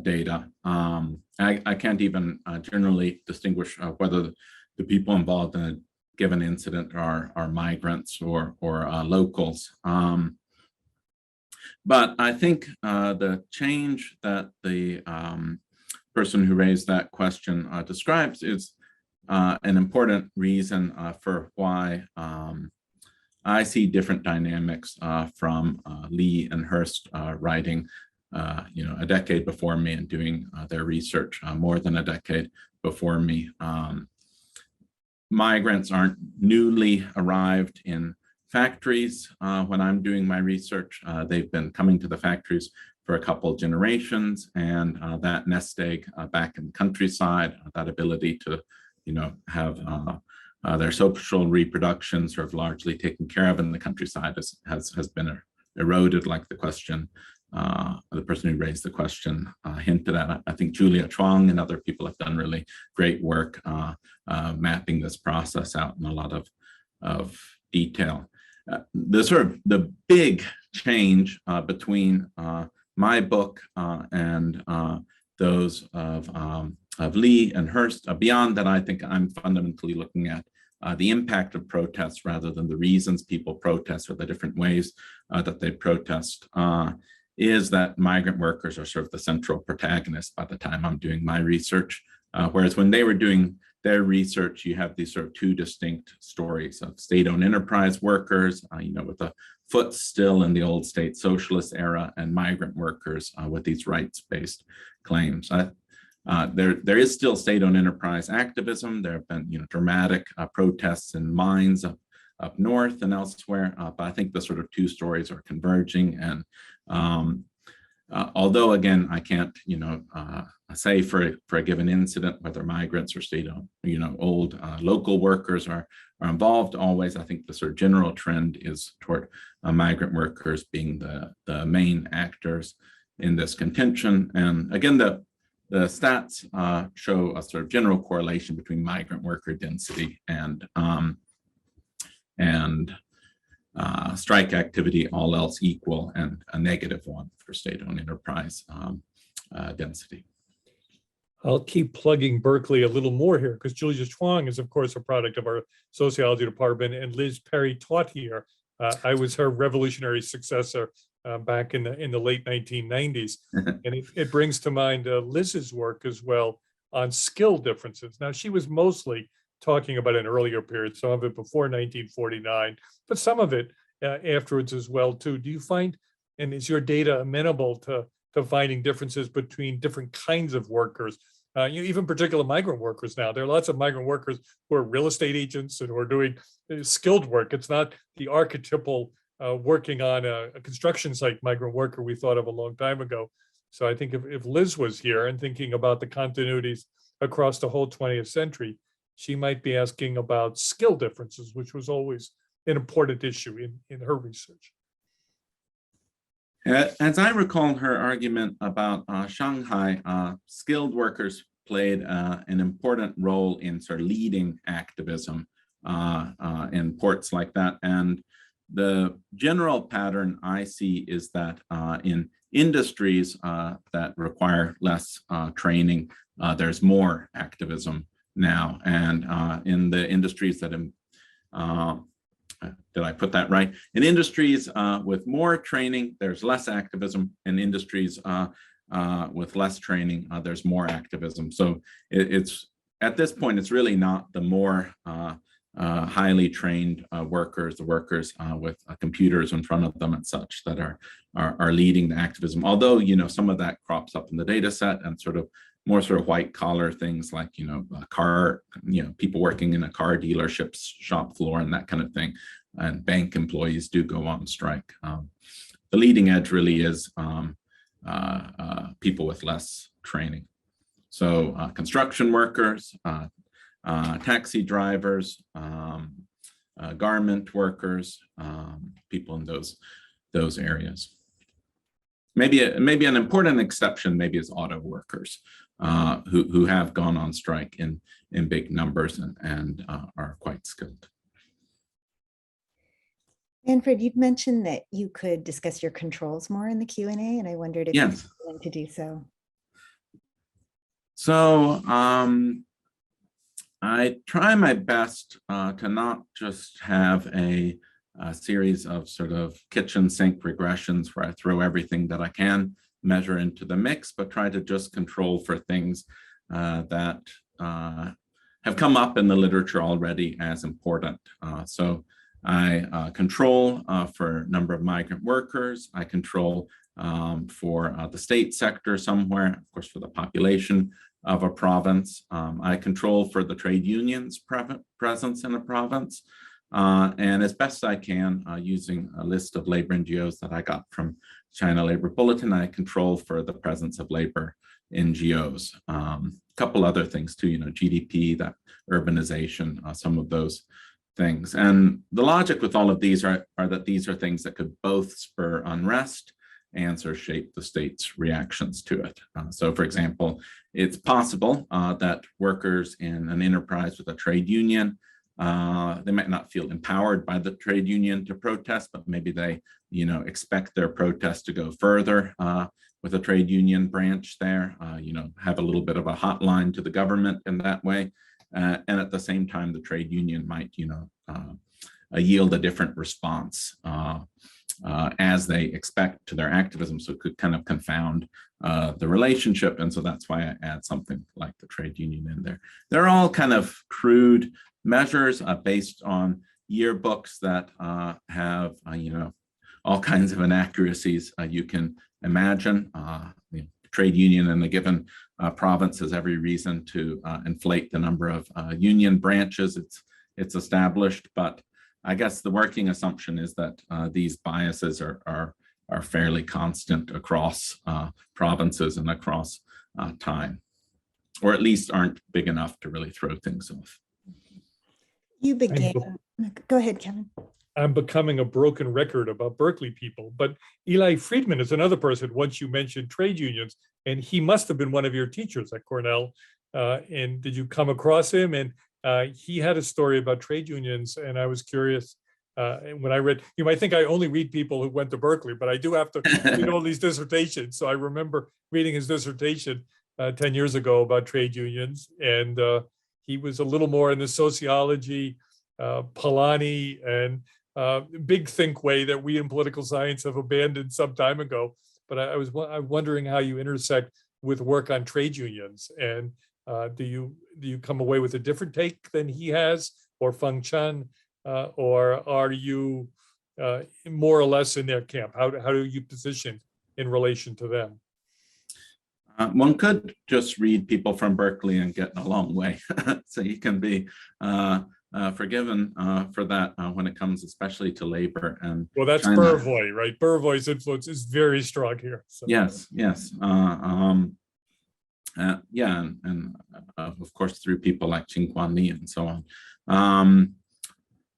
data. I can't even generally distinguish whether the people involved in a given incident are migrants or locals. But I think the change that the person who raised that question describes is an important reason for why I see different dynamics from Li and Hurst writing, a decade before me and doing their research more than a decade before me. Migrants aren't newly arrived in factories when I'm doing my research. They've been coming to the factories for a couple of generations, and that nest egg back in the countryside, that ability to, have their social reproduction sort of largely taken care of in the countryside has been eroded, like the question, the person who raised the question hinted at. I think Julia Chuang and other people have done really great work mapping this process out in a lot of detail. The big change between my book and those of Li and Hurst, beyond that, I think I'm fundamentally looking at the impact of protests rather than the reasons people protest or the different ways that they protest, is that migrant workers are sort of the central protagonists by the time I'm doing my research. Whereas when they were doing their research, you have these sort of two distinct stories of state-owned enterprise workers, with a foot still in the old state socialist era, and migrant workers with these rights-based claims. There is still state-owned enterprise activism. There have been, dramatic protests in mines up north and elsewhere, but I think the sort of two stories are converging. And although, again, I can't, say for a given incident whether migrants or state-owned, old local workers are involved always, I think the sort of general trend is toward migrant workers being the main actors in this contention. And again, the stats show a sort of general correlation between migrant worker density and strike activity, all else equal, and a negative one for state-owned enterprise density. I'll keep plugging Berkeley a little more here, because Julia Chuang is, of course, a product of our sociology department, and Liz Perry taught here. I was her revolutionary successor back in the late 1990s. And it brings to mind Liz's work as well on skill differences. Now, she was mostly talking about an earlier period, some of it before 1949, but some of it afterwards as well, too. Do you find, and is your data amenable to finding differences between different kinds of workers, even particular migrant workers now? There are lots of migrant workers who are real estate agents and who are doing skilled work. It's not the archetypal working on a construction site migrant worker we thought of a long time ago. So I think if Liz was here and thinking about the continuities across the whole 20th century, she might be asking about skill differences, which was always an important issue in her research. As I recall her argument about Shanghai, skilled workers played an important role in sort of leading activism in ports like that. And the general pattern I see is that in industries that require less training, there's more activism now. And in the industries that did I put that right? In industries with more training, there's less activism. In industries with less training, there's more activism. So it's at this point, it's really not the more highly trained workers, the workers with computers in front of them and such that are leading the activism. Although, you know, some of that crops up in the data set and sort of more sort of white collar things like, you know, people working in a car dealership's shop floor and that kind of thing. And bank employees do go on strike. The leading edge really is people with less training. So construction workers, taxi drivers, garment workers, people in those areas. Maybe an important exception maybe is auto workers who have gone on strike in big numbers and are quite skilled. Manfred, you'd mentioned that you could discuss your controls more in the Q&A, and I wondered if you're willing to do so. So I try my best to not just have a series of sort of kitchen sink regressions where I throw everything that I can measure into the mix, but try to just control for things that have come up in the literature already as important. So I control for number of migrant workers. I control for the state sector somewhere, of course, for the population of a province. I control for the trade unions presence in a province. And as best I can, using a list of labor NGOs that I got from China Labor Bulletin, I control for the presence of labor NGOs. A couple other things too, you know, GDP, that urbanization, some of those things. And the logic with all of these are that these are things that could both spur unrest and sort of shape the state's reactions to it. So for example, it's possible that workers in an enterprise with a trade union, they might not feel empowered by the trade union to protest, but maybe they, you know, expect their protest to go further with a trade union branch there, you know, have a little bit of a hotline to the government in that way. And at the same time, the trade union might, you know, yield a different response as they expect to their activism. So it could kind of confound the relationship. And so that's why I add something like the trade union in there. They're all kind of crude measures based on yearbooks that have, you know, all kinds of inaccuracies you can imagine. The trade union in a given province has every reason to inflate the number of union branches it's established, but I guess the working assumption is that these biases are fairly constant across provinces and across time, or at least aren't big enough to really throw things off. You began, go ahead, Kevin. I'm becoming a broken record about Berkeley people, but Eli Friedman is another person. Once you mentioned trade unions, and he must have been one of your teachers at Cornell. And did you come across him? And he had a story about trade unions, and I was curious. When I read, you might think I only read people who went to Berkeley, but I do have to read all these dissertations. So I remember reading his dissertation 10 years ago about trade unions, and he was a little more in the sociology, Polanyi, and big think way that we in political science have abandoned some time ago. But I'm wondering how you intersect with work on trade unions, and do you come away with a different take than he has, or Feng Chen, or are you more or less in their camp? How do you position in relation to them? One could just read people from Berkeley and get a long way. So you can be forgiven for that when it comes especially to labor. And well, that's China. Burvoy, right? Burvoy's influence is very strong here. So. Yes. Yeah, and of course through people like Qingquan Li and so on.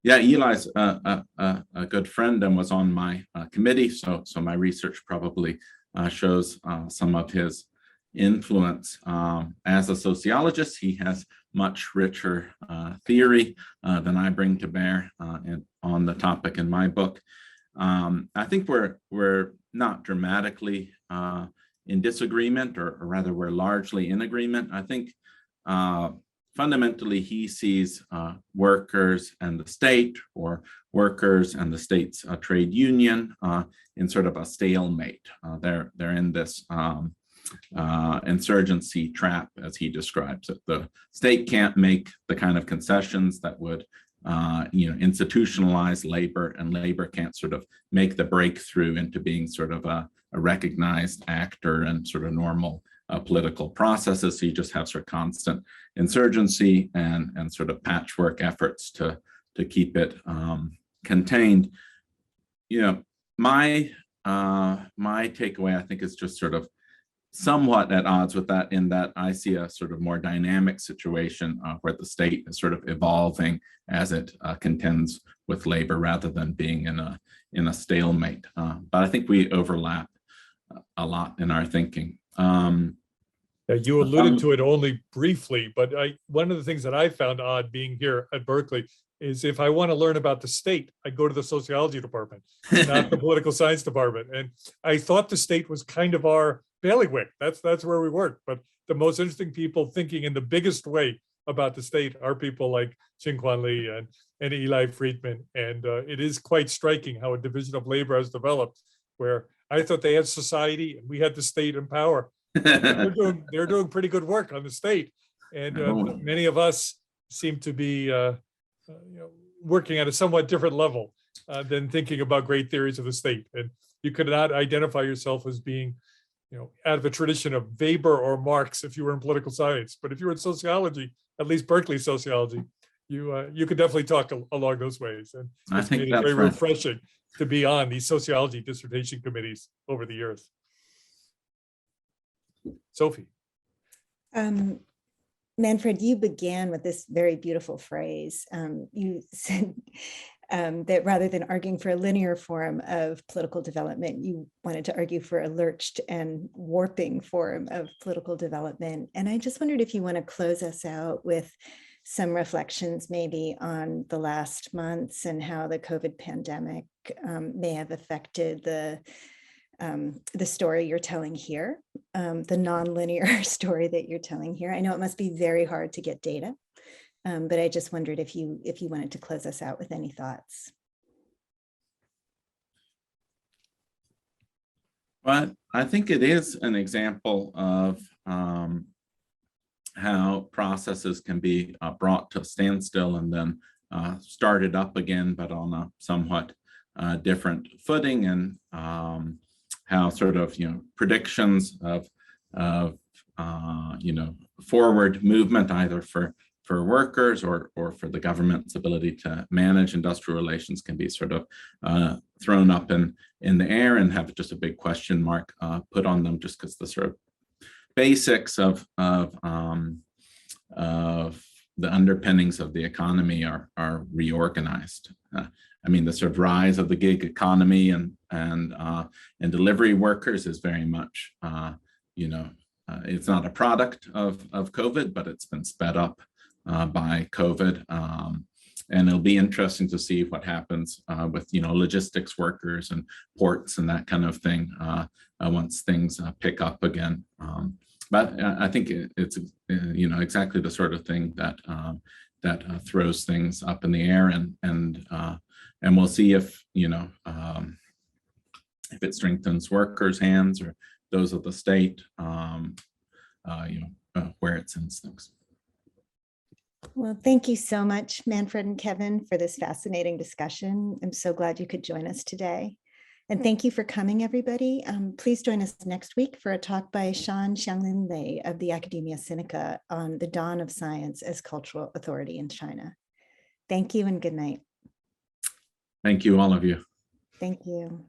Yeah, Eli's a good friend and was on my committee, so my research probably shows some of his influence. As a sociologist, he has much richer theory than I bring to bear on the topic in my book. I think we're not dramatically in disagreement, or rather we're largely in agreement. I think fundamentally he sees workers and the state, or workers and the state's trade union in sort of a stalemate. They're in this insurgency trap, as he describes it. The state can't make the kind of concessions that would institutionalize labor, and labor can't sort of make the breakthrough into being sort of a recognized actor and sort of normal political processes. So you just have sort of constant insurgency and sort of patchwork efforts to keep it contained. My takeaway, I think, is just sort of somewhat at odds with that, in that I see a sort of more dynamic situation where the state is sort of evolving as it contends with labor, rather than being in a stalemate. But I think we overlap a lot in our thinking. You alluded to it only briefly, but one of the things that I found odd being here at Berkeley is, if I want to learn about the state, I go to the sociology department, not the political science department. And I thought the state was kind of our bailiwick. That's where we work. But the most interesting people thinking in the biggest way about the state are people like Qingquan Li and Eli Friedman. And it is quite striking how a division of labor has developed, where I thought they had society and we had the state and power. They're doing pretty good work on the state. And many of us seem to be working at a somewhat different level than thinking about great theories of the state. And you could not identify yourself as being out of a tradition of Weber or Marx if you were in political science. But if you were in sociology, at least Berkeley sociology, you could definitely talk along those ways. And I think made it that's very right. refreshing to be on these sociology dissertation committees over the years. Sophie. Manfred, you began with this very beautiful phrase. You said that rather than arguing for a linear form of political development, you wanted to argue for a lurched and warping form of political development. And I just wondered if you want to close us out with some reflections maybe on the last months and how the COVID pandemic may have affected the story you're telling here, the nonlinear story that you're telling here. I know it must be very hard to get data, but I just wondered if you wanted to close us out with any thoughts. But I think it is an example of how processes can be brought to a standstill and then started up again, but on a somewhat different footing, and how sort of predictions of forward movement, either for workers or for the government's ability to manage industrial relations, can be sort of thrown up in the air and have just a big question mark put on them, just because the sort of basics of the underpinnings of the economy are reorganized. I mean, the sort of rise of the gig economy and delivery workers is very much, it's not a product of COVID, but it's been sped up by COVID. And it'll be interesting to see what happens with logistics workers and ports and that kind of thing once things pick up again. But I think it's exactly the sort of thing that throws things up in the air, and we'll see if it strengthens workers' hands or those of the state, where it sends things. Well, thank you so much, Manfred and Kevin, for this fascinating discussion. I'm so glad you could join us today. And thank you for coming, everybody. Please join us next week for a talk by Sean Xianglin Lei of the Academia Sinica on the dawn of science as cultural authority in China. Thank you and good night. Thank you, all of you. Thank you.